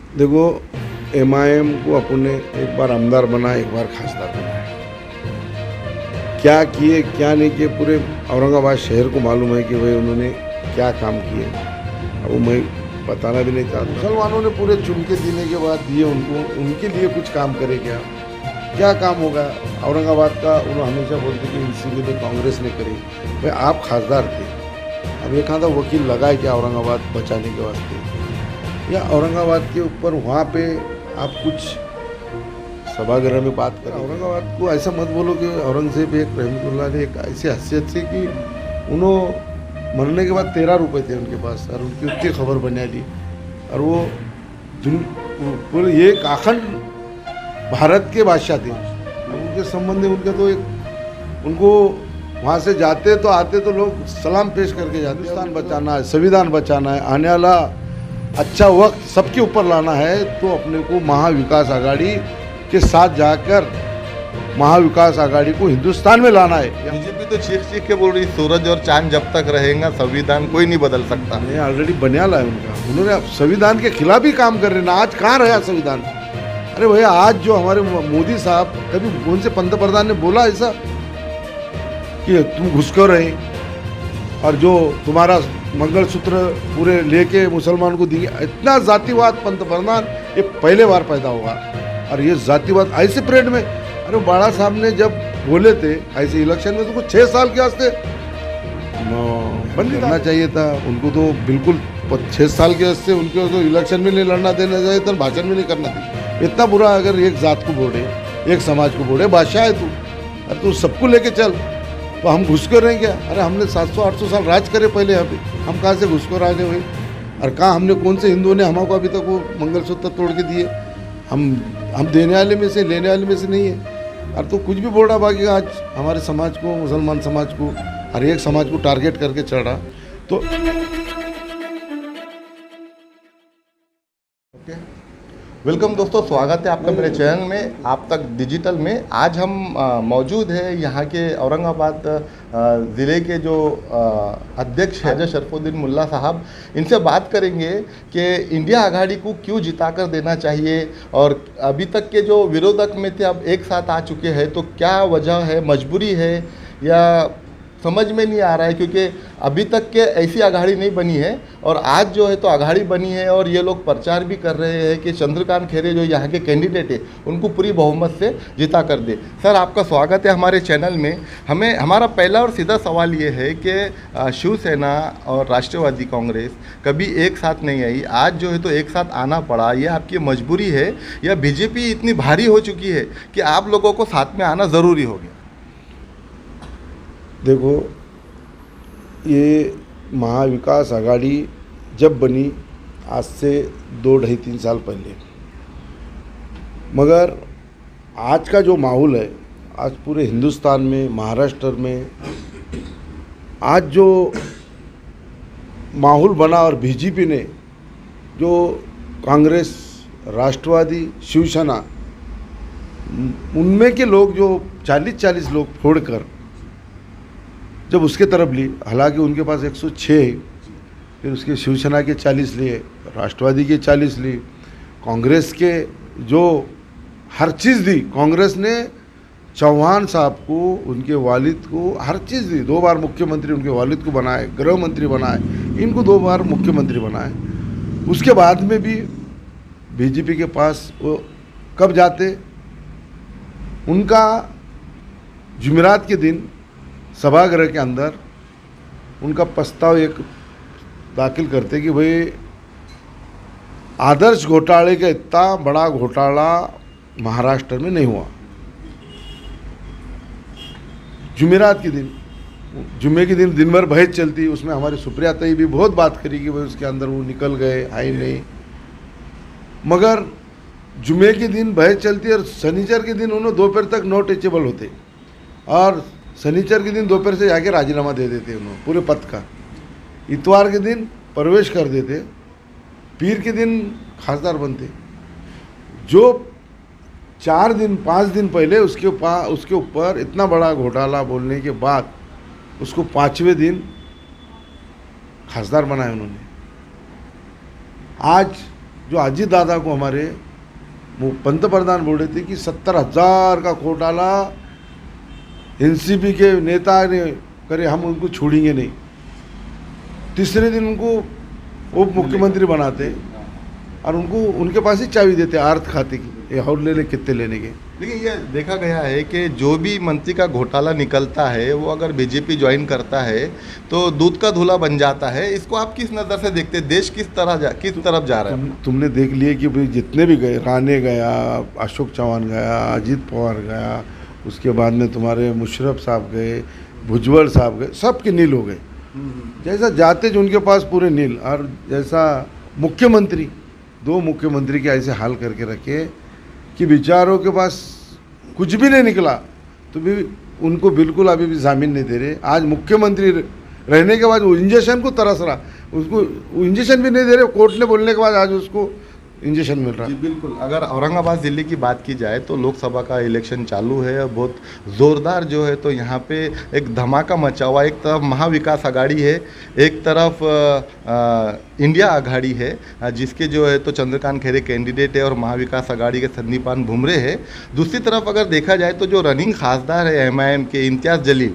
देखो, एमआईएम को अपने एक बार आमदार बना, एक बार खासदार बनाया। क्या किए क्या नहीं किए पूरे औरंगाबाद शहर को मालूम है कि भाई उन्होंने क्या काम किए। अब वो मैं बताना भी नहीं चाहता। मुसलमानों ने पूरे चुन के देने के बाद दिए उनको, उनके लिए कुछ काम करे क्या काम होगा औरंगाबाद का। उन्होंने हमेशा बोलते कि इसीलिए कांग्रेस ने करी। भाई आप खासदार थे, अब एक आधा वकील लगाए क्या औरंगाबाद बचाने के वास्ते, या औरंगाबाद के ऊपर वहाँ पे आप कुछ सभागृह में बात करें। औरंगाबाद को ऐसा मत बोलो कि औरंगजेब एक रहमतुल्लाह ने एक ऐसी हैसियत से कि उन्होंने मरने के बाद 13 रुपये थे उनके पास और उनकी उतनी खबर बना ली। और वो पूरे एक अखंड भारत के बादशाह थे। उनके संबंध में उनका तो एक उनको वहाँ से जाते तो आते तो लोग सलाम पेश करके जाते। हिंदुस्तान बचाना है, संविधान बचाना है, आने वाला अच्छा वक्त सबके ऊपर लाना है, तो अपने को महाविकास आघाड़ी के साथ जाकर महाविकास आघाड़ी को हिंदुस्तान में लाना है। बीजेपी तो चीख के बोल रही सूरज और चांद जब तक रहेगा संविधान कोई नहीं बदल सकता। नहीं, ऑलरेडी बनियाला है उनका। उन्होंने संविधान के खिलाफ ही काम कर रहे हैं ना। आज कहाँ रहा संविधान? अरे भैया, आज जो हमारे मोदी साहब, कभी कौन से पंतप्रधान ने बोला ऐसा कि तुम घुसखोर रहे और जो तुम्हारा मंगलसूत्र पूरे लेके मुसलमान को दिए? इतना जातिवाद पंतप्रधान ये पहले बार पैदा हुआ। और ये जातिवाद ऐसे परेड में, अरे बाड़ा साहब ने जब बोले थे ऐसे इलेक्शन में, तो कुछ 6 साल के वास्ते बंद करना चाहिए था उनको। तो बिल्कुल 6 साल के वास्ते उनको तो इलेक्शन में नहीं लड़ना देना चाहिए था, भाषण में नहीं करना चाहिए। इतना बुरा अगर एक जात को बोले, एक समाज को बोले, बादशाह है तू, अरे तू सबको लेके चल, तो हम घुसखोर रहें क्या? अरे हमने 700-800 साल राज करे पहले यहाँ पे, हम कहाँ से घुसखोर आ गए भाई? और कहाँ हमने, कौन से हिंदुओं ने हमको अभी तक वो मंगलसूत्र तोड़ के दिए? हम देने वाले में से, लेने वाले में से नहीं है। और तो कुछ भी बोल रहा बाकी आज हमारे समाज को, मुसलमान समाज को, हर एक समाज को टारगेट करके चढ़ रहा। तो वेलकम दोस्तों, स्वागत है आपका मेरे चैनल में, आप तक डिजिटल में। आज हम मौजूद है यहाँ के औरंगाबाद ज़िले के जो अध्यक्ष है शरफुद्दीन मुल्ला साहब। इनसे बात करेंगे कि इंडिया आघाड़ी को क्यों जिता कर देना चाहिए, और अभी तक के जो विरोधक में थे अब एक साथ आ चुके हैं, तो क्या वजह है, मजबूरी है या समझ में नहीं आ रहा है? क्योंकि अभी तक के ऐसी आघाड़ी नहीं बनी है और आज जो है तो आघाड़ी बनी है, और ये लोग प्रचार भी कर रहे हैं कि चंद्रकांत खैरे जो यहाँ के कैंडिडेट है उनको पूरी बहुमत से जिता कर दे। सर, आपका स्वागत है हमारे चैनल में। हमारा पहला और सीधा सवाल ये है कि शिवसेना और राष्ट्रवादी कांग्रेस कभी एक साथ नहीं आई, आज जो है तो एक साथ आना पड़ा। ये आपकी मजबूरी है या बीजेपी इतनी भारी हो चुकी है कि आप लोगों को साथ में आना ज़रूरी हो गया? देखो, ये महाविकास आघाड़ी जब बनी आज से 2-2.5-3 साल पहले, मगर आज का जो माहौल है, आज पूरे हिंदुस्तान में, महाराष्ट्र में आज जो माहौल बना, और बीजेपी ने जो कांग्रेस, राष्ट्रवादी, शिवसेना, उनमें के लोग जो 40-40 लोग फोड़कर जब उसके तरफ ली, हालांकि उनके पास 106 है, फिर उसके शिवसेना के 40 लिए, राष्ट्रवादी के 40 लिए, कांग्रेस के जो हर चीज़ दी, कांग्रेस ने चौहान साहब को, उनके वालिद को हर चीज़ दी। 2 बार मुख्यमंत्री उनके वालिद को बनाए, गृह मंत्री बनाए, इनको 2 बार मुख्यमंत्री बनाए। उसके बाद में भी बीजेपी के पास वो कब जाते, उनका जुमेरात के दिन सभागृह के अंदर उनका प्रस्ताव एक दाखिल करते कि भाई आदर्श घोटाले का इतना बड़ा घोटाला महाराष्ट्र में नहीं हुआ। जुमेरात के दिन, जुम्मे के दिन दिन भर बहस चलती, उसमें हमारी सुप्रिया ताई भी बहुत बात करी कि भाई उसके अंदर वो निकल गए, आई नहीं। मगर जुम्मे के दिन बहस चलती और शनिचर के दिन उन्होंने दोपहर तक नॉट रीचेबल होते, और शनिचर के दिन दोपहर से जाके राजीनामा दे देते उन्होंने पूरे पद का। इतवार के दिन प्रवेश कर देते, पीर के दिन खासदार बनते। जो 4 दिन 5 दिन पहले उसके ऊपर इतना बड़ा घोटाला बोलने के बाद उसको 5वें दिन खासदार बनाया उन्होंने। आज जो अजीत दादा को हमारे वो पंतप्रधान बोल रहे थे कि 70,000 का घोटाला एनसीपी के नेता ने करे, हम उनको छोड़ेंगे नहीं। तीसरे दिन उनको उप मुख्यमंत्री बनाते और उनको उनके पास ही चाबी देते अर्थ खाते की, ये और ले ले कितने लेने के। लेकिन ये देखा गया है कि जो भी मंत्री का घोटाला निकलता है वो अगर बीजेपी ज्वाइन करता है तो दूध का धुला बन जाता है। इसको आप किस नज़र से देखते हैं? देश किस तरफ जा रहा है? तुमने देख लिया कि भाई जितने भी गए, राणे गया, अशोक चौहान गया, अजीत पवार गया, उसके बाद में तुम्हारे मुशर्रफ साहब गए, भुजबल साहब गए, सब के नील हो गए। जैसा जाते जो उनके पास पूरे नील, और जैसा मुख्यमंत्री, 2 मुख्यमंत्री के ऐसे हाल करके रखे कि बेचारों के पास कुछ भी नहीं निकला, तो भी उनको बिल्कुल अभी भी जामीन नहीं दे रहे। आज मुख्यमंत्री रहने के बाद वो इंजेक्शन को तरस रहा, उसको इंजेक्शन भी नहीं दे रहे, कोर्ट ने बोलने के बाद आज उसको इंजेक्शन मिल रहा जी है। बिल्कुल। अगर औरंगाबाद ज़िले की बात की जाए तो लोकसभा का इलेक्शन चालू है और बहुत ज़ोरदार जो है तो यहाँ पे एक धमाका मचा हुआ। एक तरफ महाविकास आघाड़ी है, एक तरफ इंडिया आघाड़ी है, जिसके जो है तो चंद्रकांत खैरे कैंडिडेट है और महाविकास आघाड़ी के संदीपान भुमरे है। दूसरी तरफ अगर देखा जाए तो जो रनिंग खासदार है एमआईएम के इम्तियाज़ जलील,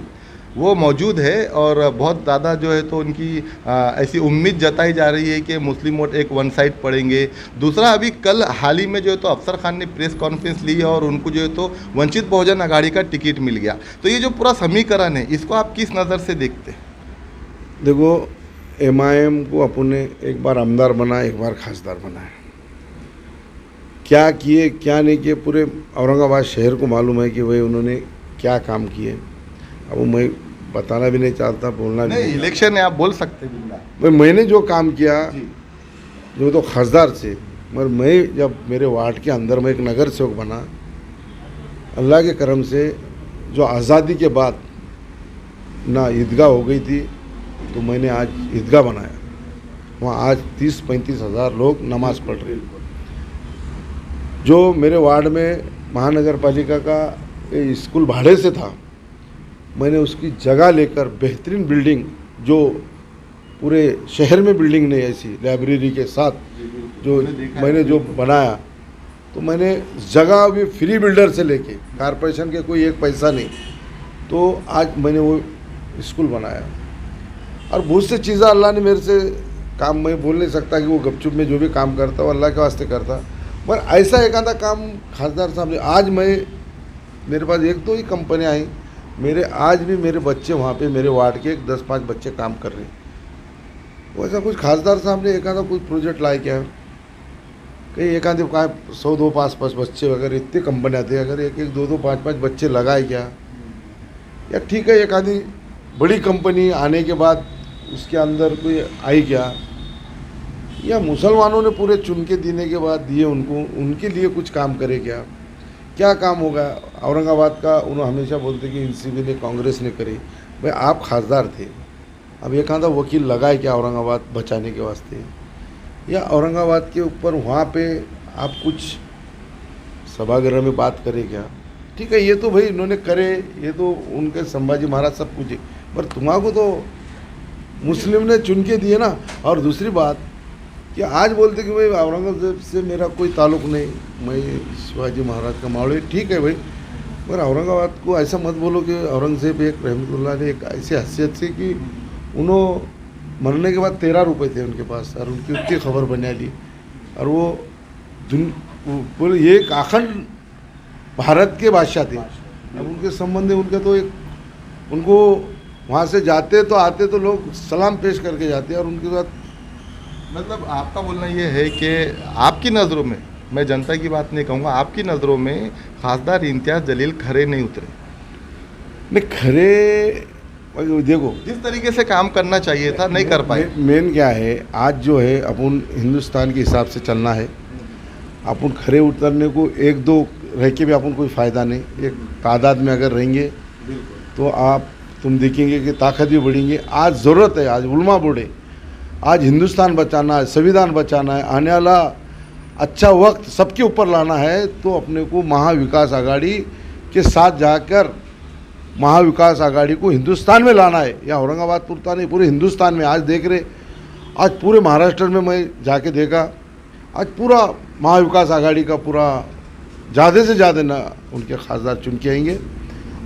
वो मौजूद है और बहुत ज़्यादा जो है तो उनकी ऐसी उम्मीद जताई जा रही है कि मुस्लिम वोट एक वन साइड पड़ेंगे। दूसरा, अभी कल हाल ही में जो है तो अफसर खान ने प्रेस कॉन्फ्रेंस ली और उनको जो है तो वंचित बहुजन आघाड़ी का टिकट मिल गया। तो ये जो पूरा समीकरण है, इसको आप किस नज़र से देखते हैं? देखो, एमआईएम को अपन ने एक बार आमदार बनाया, एक बार खासदार बनाया, क्या किए क्या नहीं किए पूरे औरंगाबाद शहर को मालूम है कि भाई उन्होंने क्या काम किए। अब मैं बताना भी नहीं चाहता, बोलना भी नहीं। इलेक्शन है, आप बोल सकते हैं। भाई मैंने जो काम किया, जो तो खासदार से, मगर मैं जब मेरे वार्ड के अंदर में एक नगर सेवक बना, अल्लाह के करम से जो आज़ादी के बाद ना ईदगाह हो गई थी, तो मैंने आज ईदगाह बनाया। वहाँ आज 30-35 हज़ार लोग नमाज पढ़ रहे हैं। जो मेरे वार्ड में महानगर पालिका का स्कूल भाड़े से था, मैंने उसकी जगह लेकर बेहतरीन बिल्डिंग, जो पूरे शहर में बिल्डिंग नहीं ऐसी लाइब्रेरी के साथ जो मैंने जो बनाया, तो मैंने जगह भी फ्री बिल्डर से लेके, कारपोरेशन के कोई एक पैसा नहीं, तो आज मैंने वो स्कूल बनाया। और बहुत सी चीज़ें अल्लाह ने मेरे से काम, मैं बोल नहीं सकता कि वो गपचुप में जो भी काम करता वो अल्लाह के वास्ते करता, पर ऐसा एक आधा काम खासदार साहब ने, आज मेरे पास 1-2 ही कंपनियाँ आई, मेरे आज भी मेरे बच्चे वहाँ पे मेरे वार्ड के 10-5 बच्चे काम कर रहे हैं। वैसा कुछ खासदार साहब ने एक आधा कुछ प्रोजेक्ट लाए क्या, कहीं एक आधे का 100-2 5-5 बच्चे वगैरह इतने कंपनियाँ थे, अगर 1-1 2-2 5-5 बच्चे लगाए क्या, या ठीक है एक आधी बड़ी कंपनी आने के बाद उसके अंदर कोई आई क्या, या मुसलमानों ने पूरे चुन के देने के बाद दिए उनको, उनके लिए कुछ काम करे क्या काम होगा औरंगाबाद का। उन्होंने हमेशा बोलते कि एनसीपी ने, कांग्रेस ने करी। भाई आप खासदार थे, अब एक आधा वकील लगाए क्या औरंगाबाद बचाने के वास्ते, या औरंगाबाद के ऊपर वहाँ पे आप कुछ सभागृह में बात करें क्या? ठीक है, ये तो भाई इन्होंने करे, ये तो उनके संभाजी महाराज सब कुछ है, पर तुम्हारा तो मुस्लिम ने चुन के दिए ना। और दूसरी बात कि आज बोलते कि भाई औरंगजेब से मेरा कोई ताल्लुक़ नहीं, मैं शिवाजी महाराज का मावड़े, ठीक है भाई, पर औरंगाबाद को ऐसा मत बोलो कि औरंगजेब एक रहमतुल्लाह ने एक ऐसी हैसियत से कि उन्होंने मरने के बाद 13 रुपये थे उनके पास, और उनकी उतनी खबर बना ली, और वो पूरे एक अखंड भारत के बादशाह थे। अब उनके संबंध उनके तो एक, उनको वहाँ से जाते तो आते तो लोग सलाम पेश करके जाते, और उनके बाद मतलब आपका बोलना ये है कि आपकी नज़रों में, मैं जनता की बात नहीं कहूँगा, आपकी नज़रों में खासदार इम्तियाज़ जलील खरे नहीं उतरे? नहीं, खरे देखो जिस तरीके से काम करना चाहिए था नहीं कर पाए। मेन क्या है, आज जो है अपन हिंदुस्तान के हिसाब से चलना है। अपन खरे उतरने को 1-2 रह के भी अपन कोई फ़ायदा नहीं, एक तादाद में अगर रहेंगे तो तुम देखेंगे कि ताकत भी बढ़ेंगी। आज ज़रूरत है, आज उलमा बोर्ड, आज हिंदुस्तान बचाना है, संविधान बचाना है, आने वाला अच्छा वक्त सबके ऊपर लाना है, तो अपने को महाविकास आघाड़ी के साथ जाकर महाविकास आघाड़ी को हिंदुस्तान में लाना है। या औरंगाबाद पुरता नहीं, पूरे हिंदुस्तान में। आज देख रहे, आज पूरे महाराष्ट्र में मैं जाके देखा, आज पूरा महाविकास आघाड़ी का पूरा ज़्यादा से ज़्यादा ना उनके खासदार चुन के आएंगे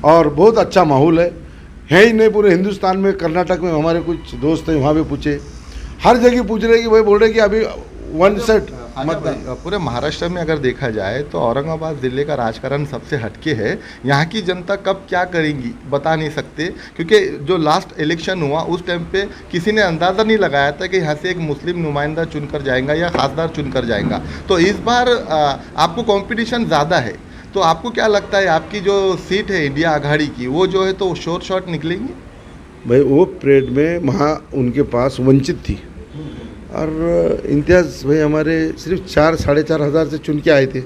और बहुत अच्छा माहौल है ही नहीं पूरे हिंदुस्तान में। कर्नाटक में हमारे कुछ दोस्त हैं, वहाँ भी पूछे, हर जगह पूछ रहे कि भाई बोल रहे कि अभी वन सेट मतलब पूरे महाराष्ट्र में अगर देखा जाए तो औरंगाबाद ज़िले का राजकारण सबसे हटके है। यहाँ की जनता कब क्या करेगी बता नहीं सकते, क्योंकि जो लास्ट इलेक्शन हुआ उस टाइम पे किसी ने अंदाज़ा नहीं लगाया था कि यहाँ से एक मुस्लिम नुमाइंदा चुनकर जाएगा या खासदार चुनकर जाएगा। तो इस बार आपको कंपटीशन ज़्यादा है, तो आपको क्या लगता है आपकी जो सीट है इंडिया आघाड़ी की वो जो है तो शोर शॉट निकलेंगी? भाई वो परेड में वहाँ उनके पास वंचित थी और इम्तियाज़ भाई हमारे सिर्फ 4-4.5 हज़ार से चुन के आए थे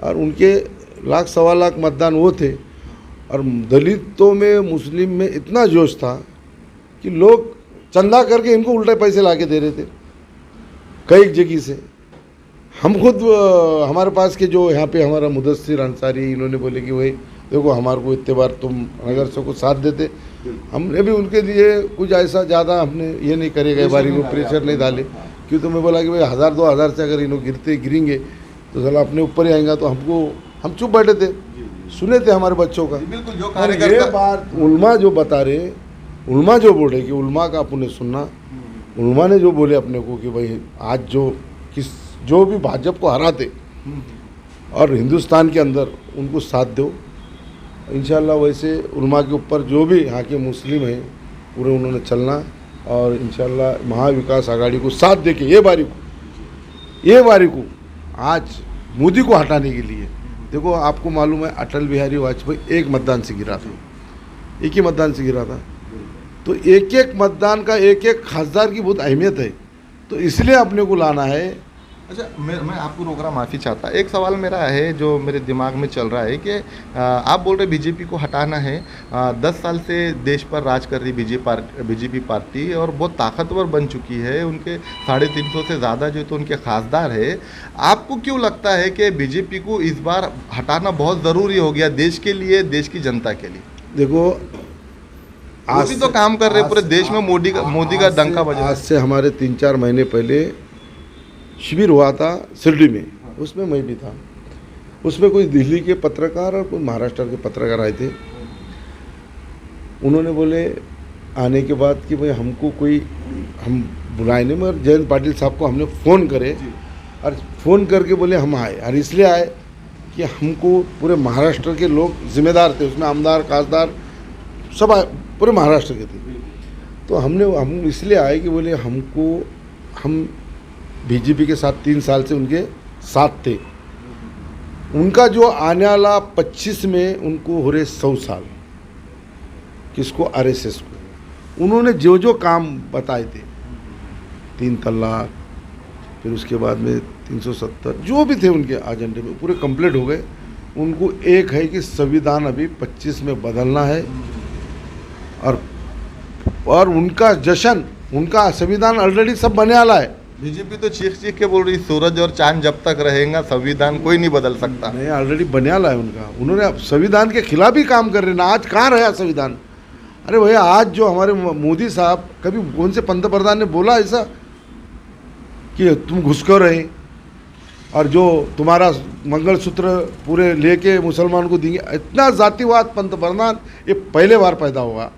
और उनके 1-1.25 लाख मतदान वो थे। और दलितों में मुस्लिम में इतना जोश था कि लोग चंदा करके इनको उल्टे पैसे ला के दे रहे थे कई जगह से। हम खुद हमारे पास के जो यहाँ पे हमारा मुदस्सिर अंसारी, इन्होंने बोले कि भाई देखो हमारे को इतने बार तुम नगर से को साथ देते, हमने भी उनके लिए कुछ ऐसा ज़्यादा हमने ये नहीं करेगा बारी को प्रेशर नहीं डाले। क्यों तो मैं बोला कि भाई 1000-2000 से अगर इन्हों गिरेंगे तो साला अपने ऊपर ही आएगा। तो हम चुप बैठे थे, सुने थे हमारे बच्चों का। बिल्कुल जो और ये बात उल्मा जो बता रहे, उल्मा जो बोले कि उल्मा का अपने सुनना, उल्मा ने जो बोले अपने को कि भाई आज जो भी भाजपा को हराते और हिंदुस्तान के अंदर उनको साथ दो इंशाल्लाह। वैसे उल्मा के ऊपर जो भी यहाँ के मुस्लिम हैं पूरे उन्होंने चलना और इंशाल्लाह महाविकास आघाड़ी को साथ देके ये बारी को आज मोदी को हटाने के लिए। देखो आपको मालूम है अटल बिहारी वाजपेयी एक मतदान से गिरा था, एक ही मतदान से गिरा था। तो एक एक मतदान का एक एक खासदार की बहुत अहमियत है, तो इसलिए अपने को लाना है। अच्छा, मैं आपको रोक रहा, माफ़ी चाहता। एक सवाल मेरा है जो मेरे दिमाग में चल रहा है कि आप बोल रहे बीजेपी को हटाना है। 10 साल से देश पर राज कर रही बीजेपी पार्टी और बहुत ताकतवर बन चुकी है। उनके 350 से ज़्यादा जो तो उनके खासदार है। आपको क्यों लगता है कि बीजेपी को इस बार हटाना बहुत ज़रूरी हो गया देश के लिए, देश की जनता के लिए? देखो आज भी तो काम कर रहे पूरे देश में, मोदी का डंका बजा। आज से हमारे 3-4 महीने पहले शिविर हुआ था शिरडी में, उसमें मैं भी था। उसमें कोई दिल्ली के पत्रकार और कोई महाराष्ट्र के पत्रकार आए थे। उन्होंने बोले आने के बाद कि भाई हमको कोई हम बुलाए नहीं, मगर जयंत पाटिल साहब को हमने फ़ोन करे और फ़ोन करके बोले हम आए। और इसलिए आए कि हमको पूरे महाराष्ट्र के लोग जिम्मेदार थे, उसमें आमदार खासदार सब पूरे महाराष्ट्र के थे। तो हम इसलिए आए कि बोले हम बीजेपी के साथ 3 साल से उनके साथ थे। उनका जो आने वाला 25 में उनको हो रहे 100 साल, किसको? आरएसएस को। उन्होंने जो काम बताए थे, 3 तलाक, फिर उसके बाद में 370 जो भी थे उनके एजेंडे में पूरे कंप्लीट हो गए। उनको एक है कि संविधान अभी 25 में बदलना है और उनका जश्न, उनका संविधान ऑलरेडी सब बने वाला है। बीजेपी तो चीख के बोल रही सूरज और चांद जब तक रहेगा संविधान कोई नहीं बदल सकता। नहीं, ऑलरेडी बने वाला है उनका। उन्होंने संविधान के खिलाफ ही काम कर रहे ना। आज कहाँ रहा संविधान? अरे भैया आज जो हमारे मोदी साहब, कभी कौन से पंतप्रधान ने बोला ऐसा कि तुम घुसखोर रहे और जो तुम्हारा मंगलसूत्र पूरे लेके मुसलमान को देंगे? इतना जातिवाद पंतप्रधान ये पहले बार पैदा हुआ।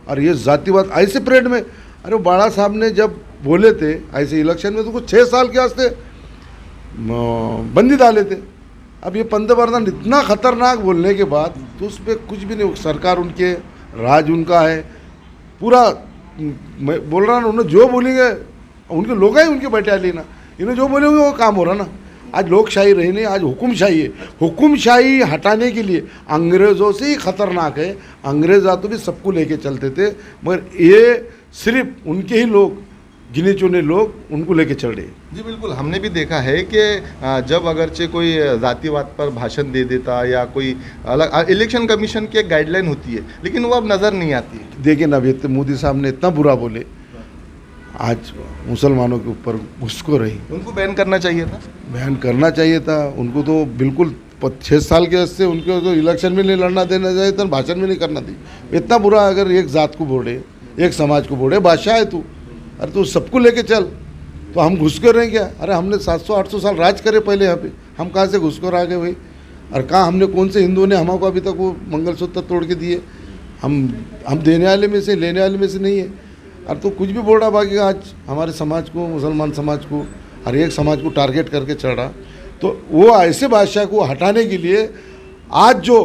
और ये जातिवाद ऐसे परेड में, अरे बाला साहब ने जब बोले थे ऐसे इलेक्शन में तो कुछ 6 साल के वास्ते बंदी डाले थे। अब ये पंतप्रधान इतना खतरनाक बोलने के बाद तो उस पर कुछ भी नहीं। सरकार उनके, राज उनका है पूरा। मैं बोल रहा ना, उन्होंने जो बोलेंगे उनके लोग ही उनके बैठे लेना, इन्हें जो बोलेंगे वो काम हो रहा ना। आज लोकशाही रही नहीं, आज हुकुमशाही है। हुकुमशाही हटाने के लिए अंग्रेज़ों से ही खतरनाक है। अंग्रेज़ तो भी सबको लेके चलते थे, मगर ये सिर्फ उनके ही लोग, गिने चुने लोग उनको लेके चल रहे। जी बिल्कुल, हमने भी देखा है कि जब अगरचे कोई जातिवाद पर भाषण दे देता या कोई अलग, इलेक्शन कमीशन की एक गाइडलाइन होती है लेकिन वो अब नज़र नहीं आती। देखिए ना, अभी मोदी साहब ने इतना बुरा बोले, आज मुसलमानों के ऊपर घुसखोर रही। उनको बैन करना चाहिए था। बैन करना चाहिए था उनको, तो बिल्कुल 6 साल के वजह से उनको तो इलेक्शन में नहीं लड़ना देना चाहिए था, भाषण में नहीं करना दी। इतना बुरा अगर एक जात को बोले, एक समाज को बोले, बादशाह है तू, अरे तू सबको लेके चल, तो हम घुसखोर हैं क्या? अरे हमने 700-800 साल राज करे पहले यहाँ पे, हम कहाँ से घुसखोर आ गए भाई? और कहाँ हमने, कौन से हिंदुओं ने हमको अभी तक वो मंगलसूत्र तोड़ के दिए? हम देने वाले में से, लेने वाले में से नहीं है। और तो कुछ भी बोल रहा बाकी का, आज हमारे समाज को, मुसलमान समाज को, हर एक समाज को टारगेट करके चढ़ रहा। तो वो ऐसे बादशाह को हटाने के लिए आज जो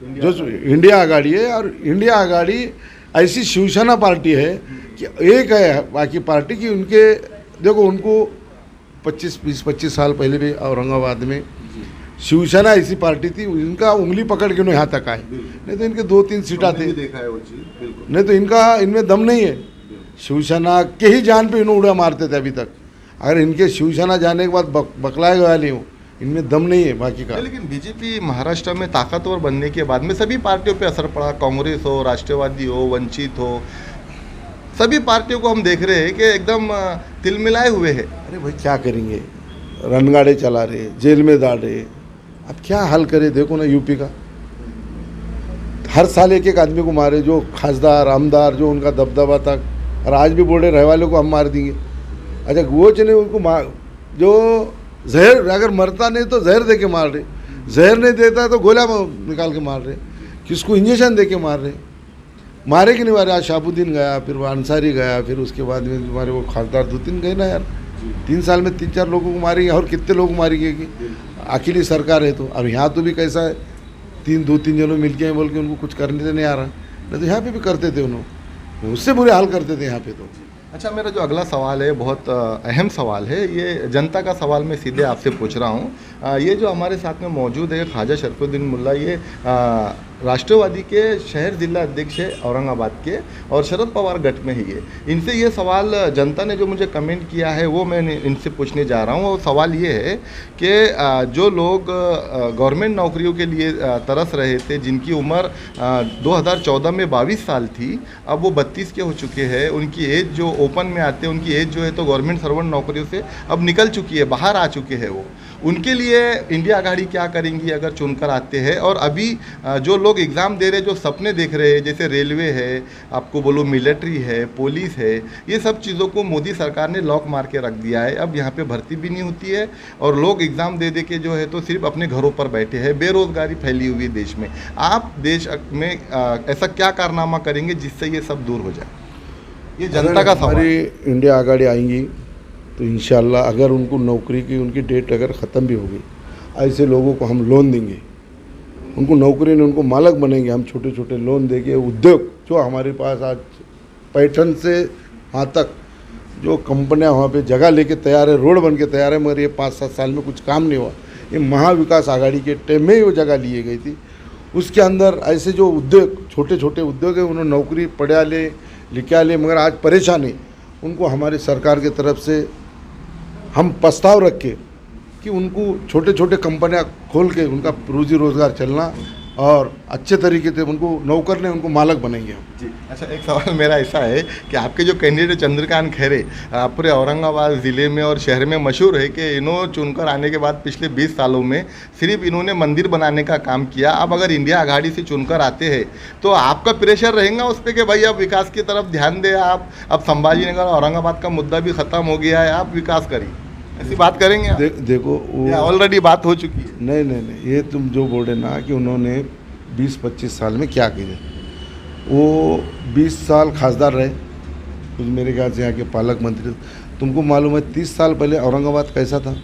इंडिया आघाड़ी है, और इंडिया आघाड़ी ऐसी शिवसेना पार्टी है कि एक है बाकी पार्टी की, उनके देखो उनको 25 साल पहले भी औरंगाबाद में शिवसेना ऐसी पार्टी थी, इनका उंगली पकड़ के उन्हें यहाँ तक आए, नहीं तो इनके 2-3 सीटा थे, नहीं तो इनमें दम नहीं है। शिवसेना के ही जान पे इन्होंने उड़ा मारते थे अभी तक। अगर इनके शिवसेना जाने के बाद बकलाए वाले हो, इनमें दम नहीं है बाकी का। लेकिन बीजेपी महाराष्ट्र में ताकतवर बनने के बाद में सभी पार्टियों पे असर पड़ा, कांग्रेस हो, राष्ट्रवादी हो, वंचित हो, सभी पार्टियों को हम देख रहे हैं कि एकदम तिलमिलाए हुए हैं। अरे भाई क्या करेंगे, रणगाड़े चला रहे, जेल में डाल रहे, अब क्या हल करे? देखो ना यूपी का, हर साल एक आदमी को मारे, जो खासदार आमदार जो उनका दबदबा था, और आज भी बोल रहे रहने वालों को हम मार देंगे। अच्छा वो चले उनको मार, जो जहर अगर मरता नहीं तो जहर दे के मार रहे, जहर नहीं देता तो गोला निकाल के मार रहे, किसको इंजेक्शन दे के मार रहे, मारे कि नहीं मारे? आज शाहबुद्दीन गया, फिर वो अंसारी गया, फिर उसके बाद में तुम्हारे वो खासदार 2-3 गए ना यार। 3 साल में 3-4 लोगों को मारेंगे, और कितने लोग मारेंगे कि अकेली सरकार है। तो अब यहाँ तो भी कैसा है, 2-3 जनों मिल के बोल के उनको कुछ करने से नहीं आ रहा, नहीं तो यहाँ पे भी करते थे उन्होंने, उससे बुरे हाल करते थे यहाँ पे। तो अच्छा, मेरा जो अगला सवाल है बहुत अहम सवाल है, ये जनता का सवाल मैं सीधे आपसे पूछ रहा हूँ। ये जो हमारे साथ में मौजूद है ख्वाजा शरफुद्दीन मुल्ला, ये राष्ट्रवादी के शहर जिला अध्यक्ष है औरंगाबाद के, और शरद पवार गठ में ही है। इनसे ये सवाल जनता ने जो मुझे कमेंट किया है वो मैं इनसे पूछने जा रहा हूँ। और सवाल ये है कि जो लोग गवर्नमेंट नौकरियों के लिए तरस रहे थे, जिनकी उम्र 2014 में 22 साल थी, अब वो 32 के हो चुके हैं, उनकी एज जो ओपन में आते हैं उनकी एज जो है तो गवर्नमेंट सर्वेंट नौकरियों से अब निकल चुकी है, बाहर आ चुके हैं वो। उनके लिए इंडिया आघाड़ी क्या करेंगी अगर चुनकर आते हैं? और अभी जो लोग एग्ज़ाम दे रहे हैं, जो सपने देख रहे हैं, जैसे रेलवे है, आपको बोलो मिलिट्री है, पुलिस है, ये सब चीज़ों को मोदी सरकार ने लॉक मार के रख दिया है। अब यहाँ पे भर्ती भी नहीं होती है, और लोग एग्ज़ाम दे दे के जो है तो सिर्फ अपने घरों पर बैठे हैं, बेरोज़गारी फैली हुई है देश में। आप देश में ऐसा क्या कारनामा करेंगे जिससे ये सब दूर हो जाए? ये जनता का सवाल। हमारी इंडिया आघाड़ी आएंगी तो इंशाल्लाह, अगर उनको नौकरी की उनकी डेट अगर ख़त्म भी होगी, ऐसे लोगों को हम लोन देंगे, उनको नौकरी नहीं, उनको मालक बनेंगे हम, छोटे छोटे लोन देंगे। उद्योग जो हमारे पास आज पैठन से वहाँ तक जो कंपनियाँ वहाँ पे जगह लेके तैयार है, रोड बन के तैयार है, मगर ये 5-7 साल में कुछ काम नहीं हुआ। ये महाविकास आघाड़ी के टाइम में ही वो जगह लिए गई थी। उसके अंदर ऐसे जो उद्योग, छोटे छोटे उद्योग है, उन्होंने नौकरी पढ़ा ले, लिखा ले, मगर आज परेशान है। उनको हमारी सरकार की तरफ से हम प्रस्ताव रख के कि उनको छोटे छोटे कंपनियां खोल के उनका रोजी रोज़गार चलना, और अच्छे तरीके से उनको नौकर ने उनको मालक बनेंगे हम जी। अच्छा, एक सवाल मेरा ऐसा है कि आपके जो कैंडिडेट चंद्रकांत खैरे पूरे औरंगाबाद ज़िले में और शहर में मशहूर है कि इन्होंने चुनकर आने के बाद पिछले 20 सालों में सिर्फ इन्होंने मंदिर बनाने का काम किया। अब अगर इंडिया आघाड़ी से चुनकर आते हैं तो आपका प्रेशर रहेगा उस पर कि भाई आप विकास की तरफ ध्यान दें, आप अब संभाजीनगर औरंगाबाद का मुद्दा भी ख़त्म हो गया है, आप विकास करिए, ऐसी बात करेंगे आप? देखो वो ऑलरेडी बात हो चुकी है। नहीं, ये तुम जो बोल रहे ना कि उन्होंने 20-25 साल में क्या किया, वो 20 साल खासदार रहे, कुछ मेरे ख्याल से यहाँ के पालक मंत्री। तुमको मालूम है 30 साल पहले औरंगाबाद कैसा था?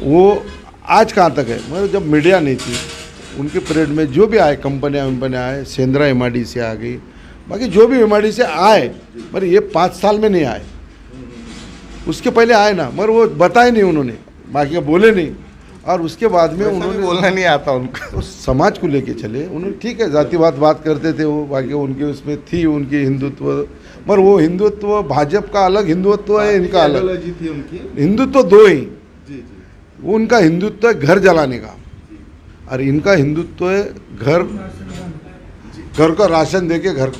वो आज कहाँ तक है? मतलब जब मीडिया नहीं थी, उनके पीरियड में जो भी आए कंपनियाँ आए, सेंद्रा एमआईडी से आ गई, बाकी जो भी एमआईडी से आए, मगर ये 5 साल में नहीं आए, उसके पहले आए ना, मगर वो बताए नहीं उन्होंने, बाकी का बोले नहीं। और उसके बाद में उन्होंने बोलना नहीं आता उनको, तो समाज को लेके चले उन्होंने। ठीक है, जातिवाद बात करते थे वो, बाकी उनके उसमें थी उनकी हिंदुत्व, मगर वो हिंदुत्व भाजपा का अलग हिंदुत्व है, इनका अलग थी उनकी। हिंदुत्व दो ही, वो उनका हिंदुत्व है घर जलाने का, और इनका हिंदुत्व है घर का राशन दे के घर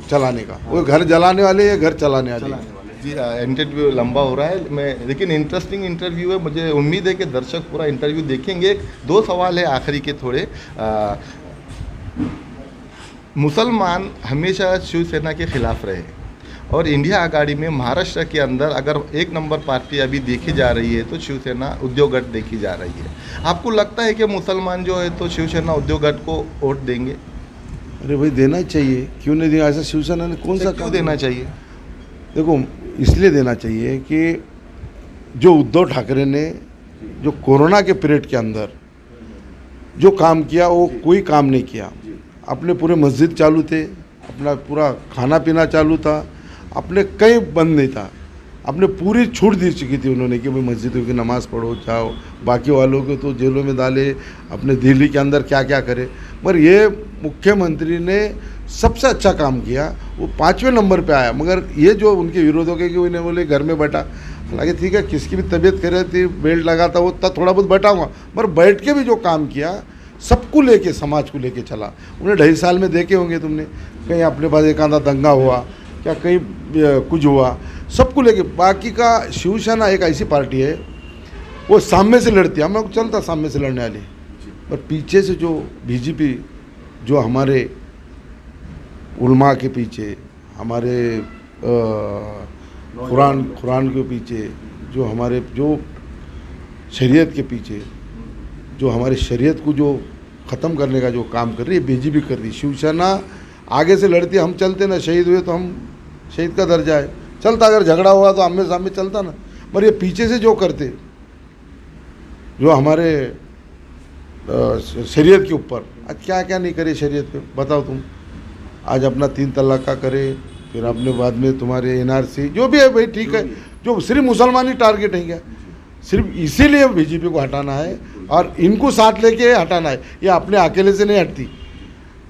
चलाने का। वो घर जलाने वाले या घर चलाने वाले। जी, इंटरव्यू लंबा हो रहा है मैं, लेकिन इंटरेस्टिंग इंटरव्यू है, मुझे उम्मीद है कि दर्शक पूरा इंटरव्यू देखेंगे। 2 सवाल है आखिरी के थोड़े। मुसलमान हमेशा शिवसेना के खिलाफ रहे, और इंडिया आघाड़ी में महाराष्ट्र के अंदर अगर एक नंबर पार्टी अभी देखी जा रही है तो शिवसेना उद्योग गठ देखी जा रही है। आपको लगता है कि मुसलमान जो है तो शिवसेना उद्योग गठ को वोट देंगे? अरे भाई देना ही चाहिए, क्यों नहीं देगा? ऐसा शिवसेना ने कौन सा क्यों देना चाहिए? देखो, इसलिए देना चाहिए कि जो उद्धव ठाकरे ने जो कोरोना के पीरियड के अंदर जो काम किया वो कोई काम नहीं किया। अपने पूरे मस्जिद चालू थे, अपना पूरा खाना पीना चालू था, अपने कहीं बंद नहीं था। अपने पूरी छूट दी चुकी थी उन्होंने कि भाई मस्जिदों की नमाज़ पढ़ो जाओ, बाकी वालों को तो जेलों में डाले, अपने दिल्ली के अंदर क्या क्या करे। मगर ये मुख्यमंत्री ने सबसे अच्छा काम किया, वो 5वें नंबर पे आया। मगर ये जो उनके विरोधों के कि उन्हें बोले घर में बैठा, हालांकि ठीक है किसकी भी तबीयत कर रही थी, बेल्ट लगा था, वो थोड़ा बहुत बैठाऊँगा, मगर बैठ के भी जो काम किया सबको लेके, समाज को लेके चला। उन्हें 2.5 साल में देखे होंगे तुमने, कहीं अपने पास एक आधा दंगा हुआ क्या, कहीं कुछ हुआ, सबको लेके। बाकी का शिवसेना एक ऐसी पार्टी है वो सामने से लड़ती है, हम लोग चलता सामने से लड़ने वाली, पर पीछे से जो बीजेपी जो हमारे उलमा के पीछे, हमारे कुरान के पीछे, जो हमारे जो शरीयत के पीछे, जो हमारे शरीयत को जो ख़त्म करने का जो काम कर रही है बीजेपी कर रही है। शिवसेना आगे से लड़ती है, हम चलते ना, शहीद हुए तो हम शहीद का दर्जा है, चलता। अगर झगड़ा हुआ तो आमने सामने चलता ना, पर ये पीछे से जो करते, जो हमारे शरीयत के ऊपर आज क्या क्या नहीं करे शरीयत पे, बताओ तुम। आज अपना 3 तलाक का करे, फिर अपने बाद में तुम्हारे NRC जो भी है भाई ठीक है, जो सिर्फ मुसलमान ही टारगेट है क्या, सिर्फ इसीलिए बीजेपी को हटाना है और इनको साथ लेके हटाना है। ये अपने अकेले से नहीं हटती,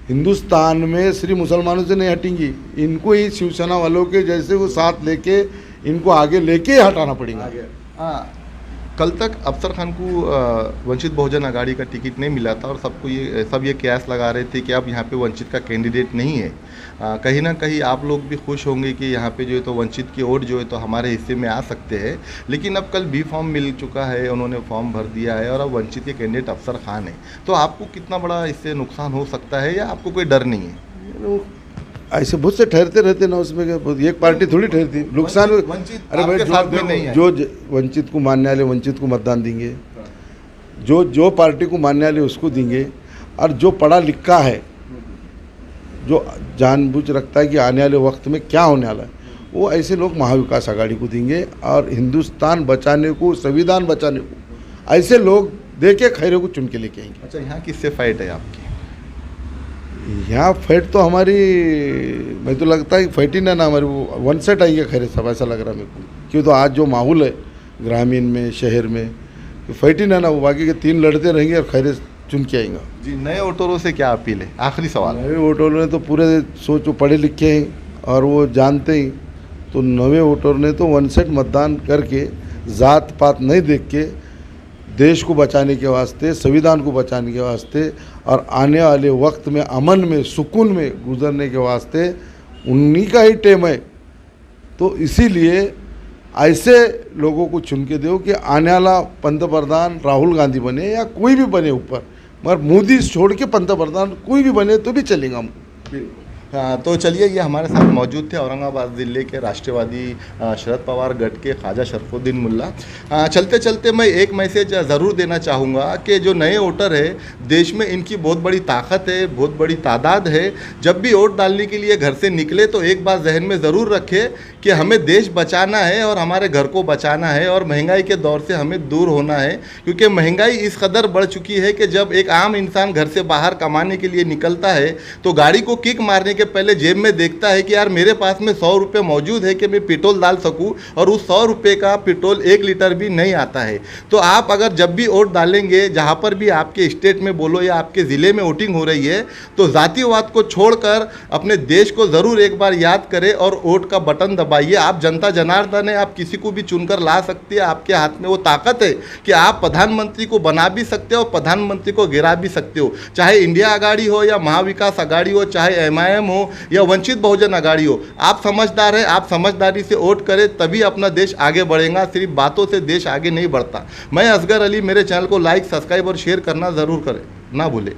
हिंदुस्तान में सिर्फ मुसलमानों से नहीं हटेंगी, इनको ही शिवसेना वालों के जैसे वो साथ लेके इनको आगे लेके हटाना पड़ेगा। हाँ, कल तक अफसर खान को वंचित बहुजन आघाड़ी का टिकट नहीं मिला था और सब ये कयास लगा रहे थे कि अब यहाँ पे वंचित का कैंडिडेट नहीं है। कहीं ना कहीं आप लोग भी खुश होंगे कि यहाँ पे जो है तो वंचित की वोट जो है तो हमारे हिस्से में आ सकते हैं, लेकिन अब कल B फॉर्म मिल चुका है, उन्होंने फॉर्म भर दिया है और अब वंचित के कैंडिडेट अफसर खान है। तो आपको कितना बड़ा इससे नुकसान हो सकता है या आपको कोई डर नहीं है? ऐसे बहुत से ठहरते रहते ना, उसमें एक पार्टी थोड़ी ठहरती नुकसान। अरे भाई जो वंचित को मानने वाले वंचित को मतदान देंगे, जो पार्टी को मानने वाले उसको देंगे, और जो पढ़ा लिखा है, जो जानबूझ रखता है कि आने वाले वक्त में क्या होने वाला है, वो ऐसे लोग महाविकास आघाड़ी को देंगे। और हिंदुस्तान बचाने को, संविधान बचाने को ऐसे लोग देके खैरे को चुन के लेके आएंगे। अच्छा, यहाँ किससे फाइट है आपकी? यहाँ फाइट तो हमारी, मैं तो लगता है फाइट ही ना हमारी, वो वन सेट आएंगे खैरे सब, ऐसा लग रहा है मेरे को। क्यों तो आज जो माहौल है ग्रामीण में, शहर में, तो फाइट ही ना वो बाकी के 3 लड़ते रहेंगे और खैरे चुन के आएंगे। जी, नए वोटरों से क्या अपील है? आखिरी सवाल। नए वोटरों ने तो पूरे सोचो पढ़े लिखे हैं और वो जानते ही, तो नए वोटर ने तो वन सेट मतदान करके, जात पात नहीं देख के, देश को बचाने के वास्ते, संविधान को बचाने के वास्ते और आने वाले वक्त में अमन में, सुकून में गुजरने के वास्ते उन्हीं का ही टेम है। तो इसीलिए ऐसे लोगों को चुन के दो कि आने वाला पंतप्रधान राहुल गांधी बने या कोई भी बने ऊपर, मगर मोदी छोड़ के पंतप्रधान कोई भी बने तो भी चलेगा हमको। हाँ, तो चलिए, ये हमारे साथ मौजूद थे औरंगाबाद ज़िले के राष्ट्रवादी शरद पवार गढ़ के ख्वाजा शरफुद्दीन मुल्ला। चलते चलते मैं एक मैसेज ज़रूर देना चाहूँगा कि जो नए वोटर है, देश में इनकी बहुत बड़ी ताकत है, बहुत बड़ी तादाद है। जब भी वोट डालने के लिए घर से निकले तो एक बात जहन में ज़रूर रखें कि हमें देश बचाना है और हमारे घर को बचाना है और महंगाई के दौर से हमें दूर होना है, क्योंकि महंगाई इस कदर बढ़ चुकी है कि जब एक आम इंसान घर से बाहर कमाने के लिए निकलता है तो गाड़ी को किक मारने के पहले जेब में देखता है कि यार मेरे पास में 100 रुपये मौजूद है कि मैं पेट्रोल डाल सकूं, और उस 100 रुपये का पेट्रोल 1 लीटर भी नहीं आता है। तो आप अगर जब भी वोट डालेंगे, जहां पर भी आपके स्टेट में बोलो या आपके ज़िले में वोटिंग हो रही है, तो जातिवाद को छोड़कर अपने देश को ज़रूर एक बार याद करें और वोट का बटन दबाइए। आप जनता जनार्दन है, आप किसी को भी चुनकर ला सकते हैं, आपके हाथ में वो ताकत है कि आप प्रधानमंत्री को बना भी सकते हो और प्रधानमंत्री को गिरा भी सकते हो। चाहे इंडिया आघाड़ी हो या महाविकास आघाड़ी हो, चाहे MIM हो या वंचित बहुजन आघाड़ी हो, आप समझदार हैं, आप समझदारी से वोट करें, तभी अपना देश आगे बढ़ेगा। सिर्फ बातों से देश आगे नहीं बढ़ता। मैं असगर अली, मेरे चैनल को लाइक, सब्सक्राइब और शेयर करना ज़रूर करें, ना भूलें।